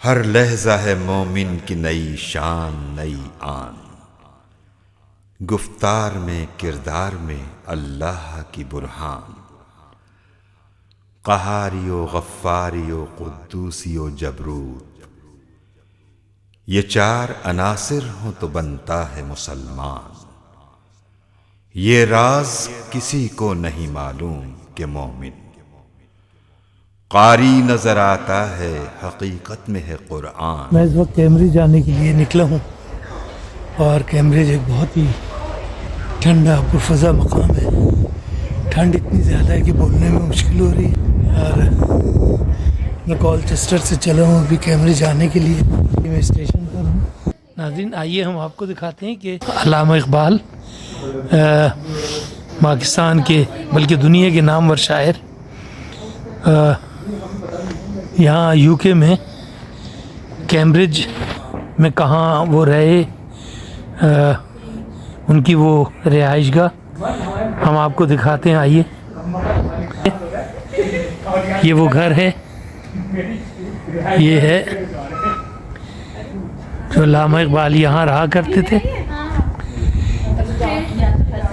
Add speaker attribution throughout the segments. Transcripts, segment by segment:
Speaker 1: हर लहजा है मोमिन की नई शान नई आन, गुफ्तार में किरदार में अल्लाह की बुरहान। क़हारियो गफ्फारियो कुद्दूसियो जबरूत, ये चार अनासिर हों तो बनता है मुसलमान। ये राज किसी को नहीं मालूम कि मोमिन क़ारी नजर आता है, हकीकत में है कुरान।
Speaker 2: मैं इस वक्त कैम्ब्रिज जाने के लिए निकला हूँ और कैम्ब्रिज एक बहुत ही ठंडा पुरफ़ज़ा मकाम है। ठंड इतनी ज़्यादा है कि बोलने में मुश्किल हो रही है। और मैं कॉलचेस्टर से चला हूँ अभी कैम्ब्रिज जाने के लिए। मैं स्टेशन पर हूँ। नाज़रीन, आइए हम आपको दिखाते हैं कि अल्लामा इक़बाल पाकिस्तान के बल्कि दुनिया के नामवर शायर यहाँ यूके में कैम्ब्रिज में कहाँ वो रहे, उनकी वो रिहाइशगाह हम आपको दिखाते हैं। आइए, ये वो घर है, ये है जो अल्लामा इक़बाल यहाँ रहा करते थे।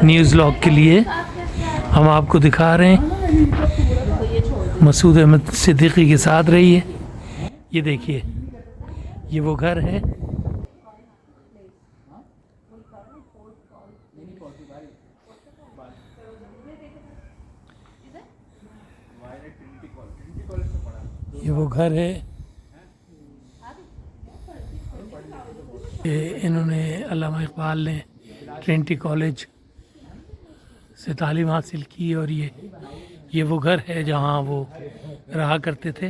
Speaker 2: न्यूज़ लॉग के लिए हम आपको दिखा रहे हैं। मसूद अहमद सिद्दीकी के साथ रही है। ये देखिए, ये वो घर है। ये वो घर है। ये इन्होंने अल्लामा इक़बाल ने ट्रिनिटी कॉलेज से तालीम हासिल की और ये वो घर है जहाँ वो रहा करते थे।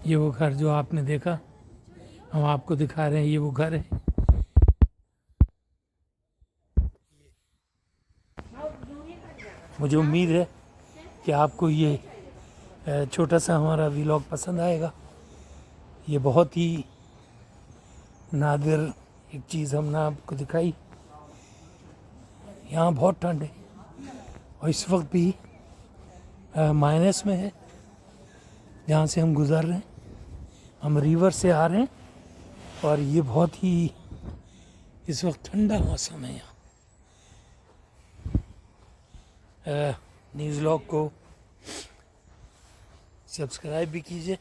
Speaker 2: ये वो घर जो आपने देखा, हम आपको दिखा रहे हैं। ये वो घर है। मुझे उम्मीद है कि आपको ये छोटा सा हमारा व्लॉग पसंद आएगा। ये बहुत ही नादिर एक चीज़ हमने आपको दिखाई। यहाँ बहुत ठंड है और इस वक्त भी माइनस में है जहाँ से हम गुज़र रहे हैं। हम रिवर से आ रहे हैं और ये बहुत ही इस वक्त ठंडा मौसम है यहाँ। न्यूज़ लॉग को सब्सक्राइब भी कीजिए।